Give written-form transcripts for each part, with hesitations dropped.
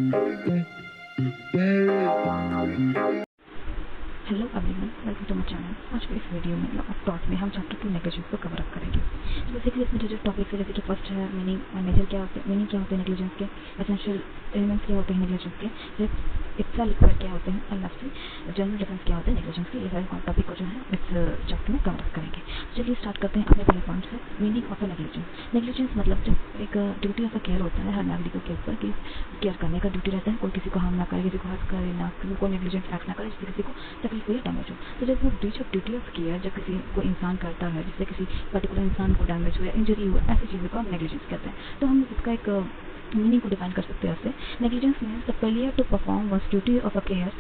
Hello everyone, welcome to my channel. आज के इस वीडियो में टॉप में हम चैप्टर 2 नेग्लिजेंस को कवर अप करेंगे। बेसिकली इसमें जो टॉपिक्स है, जैसे कि फर्स्ट है मीनिंग और मेजर क्या होते हैं, मीनिंग क्या होते हैं नेग्लिजेंस के, एसेंशियल एलिमेंट्स क्या होते हैं नेग्लिजेंस के, फिर इट्सेल्फ रिक्वायर्ड क्या होते हैं, और लास्टली जनरल डिफरेंस क्या होता है नेग्लिजेंस के। ये सारे टॉपिक को जो है इस चैप्टर में कवर अप करेंगे। चलिए स्टार्ट करते हैं अपने पहले पॉइंट से, मीनिंग ऑफ नेग्लिजेंस। नेग्लिजेंस मतलब जब एक ड्यूटी ऑफ केयर होता है हर नागरिकों के ऊपर कि केयर करने का ड्यूटी रहता है, कोई किसी को हार्म ना करे, किसी को हर्ट करे ना, कोई नेग्लिजेंट एक्ट ना करे जिससे किसी को तकलीफ हो या डैमेज हो। तो जब वो breach of duty of care जब किसी को इंसान करता है, जिससे किसी पर्टिकुलर इंसान को डैमेज हो या इंजरी हो, ऐसी चीज़ों को हम नेग्लिजेंस कहते हैं। तो हम इसका एक मीनिंग को डिफाइन कर सकते हैं ऐसे, negligence means the failure to perform one's duty of a care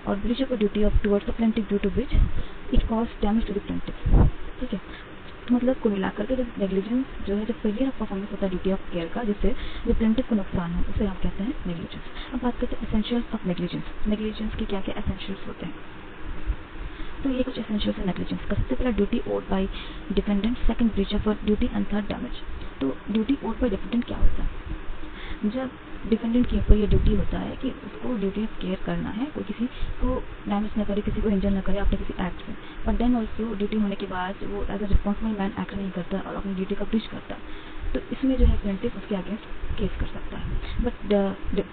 और breach of a duty of towards the plaintiff due to which it cause damage to the plaintiff. ठीक है, तो मतलब को मिलाकर के जब नेग्लिजेंस जो है, जब फेलियर ऑफ परफॉर्मेंस होता है ड्यूटी ऑफ केयर का, जिससे जो प्लेंटिफ को नुकसान हो, उसे हम कहते हैं नेग्लिजेंस। अब बात करते हैं एसेंशियल्स ऑफ नेग्लिजेंस। नेग्लिजेंस के क्या क्या एसेंशियल्स होते हैं, तो ये कुछ एसेंशियल्स है नेग्लिजेंस का। सबसे पहला duty owed by defendant, second breach of duty and third damage. तो ड्यूटी ओड बाय डिफेंडेंट क्या होता है, जब डिफेंडेंट के ऊपर ये ड्यूटी होता है कि उसको ड्यूटी ऑफ केयर करना है, कोई किसी को डैमेज ना करे, किसी को इंजर ना करे अपने किसी एक्ट से, बट देन ऑल्सो ड्यूटी होने के बाद वो as a responsible man act नहीं करता और अपनी ड्यूटी का ब्रीच करता, तो इसमें जो है प्लेंटिफ उसके अगेंस्ट केस कर सकता है। बट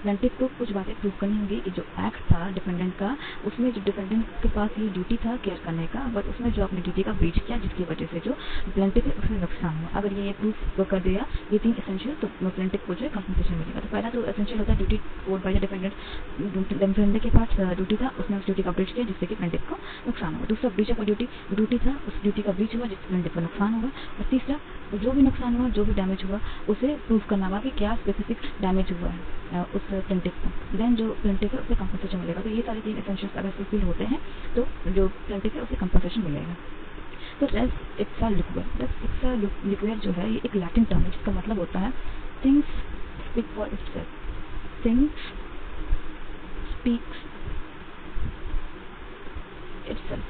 प्लेंटिफ को कुछ बातें प्रूव करनी होंगी कि जो एक्ट था डिफेंडेंट का, उसमें जो डिफेंडेंट के पास ये ड्यूटी था केयर करने का, बट उसमें जो अपनी ड्यूटी का ब्रीच किया जिसकी वजह से जो प्लेंटिफ है उसमें नुकसान हुआ। अगर ये प्रूफ कर दिया ये तीन एसेंशियल, तो प्लेंटिफ को जो है कंपनसेशन मिलेगा। तो पहला तो एसेंशियल होता है duty owed by the defendant, defendant के पास ड्यूटी था, उसने उस ड्यूटी का ब्रीच किया जिससे कि प्लेंटिफ को नुकसान हुआ। दूसरा ब्रीच ऑफ ड्यूटी था, उस ड्यूटी का ब्रीच हुआ जिससे प्लेंटिफ को नुकसान हुआ। और तीसरा जो भी नुकसान हुआ, जो भी डैमेज हुआ, उसे प्रूफ करना होगा कि क्या स्पेसिफिक डैमेज हुआ है उस प्लेंटिफ को, देन जो प्लेंटिफ है उसे कंपनसेशन मिलेगा। तो ये सारे तीन एसेंशियल्स अगर फुलफिल होते हैं तो जो प्लेंटिफ है उसे कंपनसेशन मिलेगा। तो रेस इप्सा लिक्विड, रेस इप्सा लिक्विड जो है ये एक लैटिन टर्म है जिसका मतलब होता है things speak for itself, things speaks itself.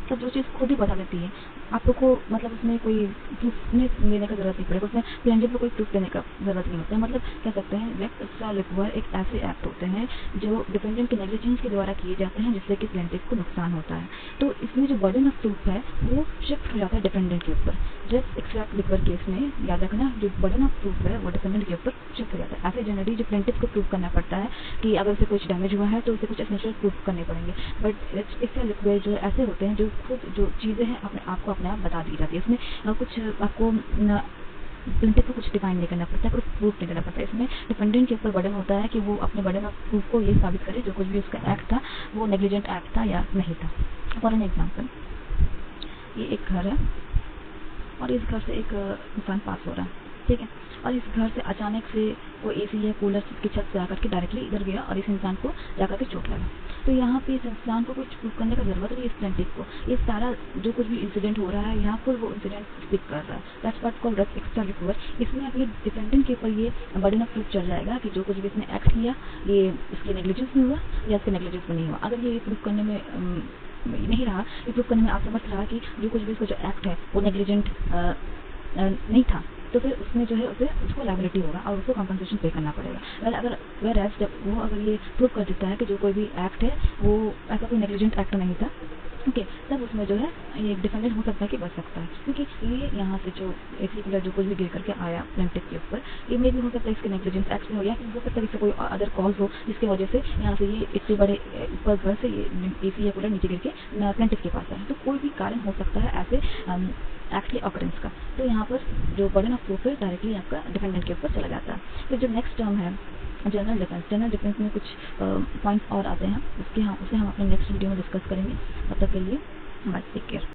तो जो चीज़ खुद ही बता देती है आपको, मतलब उसमें कोई प्रूफ देने का जरूरत नहीं पड़ेगा, उसमें प्लेंटिफ को कोई प्रूफ देने का जरूरत नहीं होता है। मतलब कह सकते हैं रेस इप्सा लिक्विड एक ऐसे एक्ट होते हैं जो डिफेंडेंट के नेग्लिजेंस के द्वारा किए जाते हैं जिससे कि प्लेंटिफ को नुकसान होता है। तो इसमें जो बर्डन ऑफ प्रूफ है वो शिफ्ट हो जाता है डिफेंडेंट के ऊपर। रेस इप्सा लिक्विड केस में याद रखना, जो बर्डन ऑफ प्रूफ है वो डिफेंडेंट के ऊपर शिफ्ट हो जाता है। ऐसे जनरली जो प्लेंटिफ को प्रूफ करना पड़ता है कि अगर उसे कुछ डैमेज हुआ है तो उसे कुछ एसेंशियल प्रूफ करने पड़ेंगे, बट रेस इप्सा लिक्विड जो ऐसे होते हैं जो खुद जो चीज़ें हैं अपने आपको अपने आप बता दी जाती है। इसमें कुछ आपको प्लेंटिफ को कुछ डिफाइन नहीं करना पड़ता है, कुछ प्रूफ नहीं करना पड़ता है। इसमें डिफेंडेंट के ऊपर बर्डन होता है कि वो अपने बर्डन ऑफ प्रूफ को ये साबित करे जो कुछ भी उसका एक्ट था वो नेग्लिजेंट एक्ट था या नहीं था। फॉर एन एग्जाम्पल, ये एक घर है और इस घर से एक इंसान पास हो रहा है, ठीक है, और इस घर से अचानक से वो एसी या कूलर की छत से आकर के डायरेक्टली इधर गया और इस इंसान को जाकर के चोट लगा। तो यहाँ पे इस इंसान को कुछ प्रूफ करने का जरूरत नहीं है, इस प्लेंटिफ को ये सारा जो कुछ भी इंसिडेंट हो रहा है यहाँ पर वो इंसिडेंट स्पीक कर रहा है। दैट्स व्हाट कॉल्ड रेस इप्सा लिक्विड। इसमें अब ये डिफेंडेंट के ऊपर ये बर्डन ऑफ प्रूफ चल जाएगा कि जो कुछ भी इसने एक्ट किया ये इसके नेग्लिजेंस में हुआ या इसके नेग्लिजेंस में नहीं हुआ। अगर ये प्रूफ करने में नहीं रहा, ये प्रूफ करने में असमर्थ रहा कि जो कुछ भी इसका जो एक्ट है वो नेग्लिजेंट नहीं था, तो फिर उसमें जो है उसको लायबिलिटी होगा और उसको कंपनसेशन पे करना पड़ेगा। वेल अगर वो अगर ये प्रूव कर देता है कि जो कोई भी एक्ट है वो ऐसा कोई नेग्लिजेंट एक्ट नहीं था, ओके, तब उसमें जो है ये डिफेंडेंट हो सकता है कि बच सकता है, क्योंकि ये यहाँ से जो एसी कूलर जो कुछ भी गिर करके आया प्लेंटिफ के ऊपर, ये में भी हो सकता है इसके नेग्लिजेंस एक्ट में हो, या फिर हो सकता है इससे कोई अदर कॉज हो जिसकी वजह से यहाँ से ये इतने बड़े ऊपर घर से ये एसी या कूलर नीचे गिर के प्लेंटिफ के पास आया। तो कोई भी कारण हो सकता है ऐसे एक्ट के ऑकरेंस का। तो यहाँ पर जो बर्डन ऑफ प्रूफ है डायरेक्टली आपका डिफेंडेंट के ऊपर चला जाता है। तो जो नेक्स्ट टर्म है जनरल डिफेंस, जनरल डिफेंस में कुछ पॉइंट्स और आते हैं, उसे हम अपने नेक्स्ट वीडियो में डिस्कस करेंगे। तब तक के लिए बाय, टेक केयर।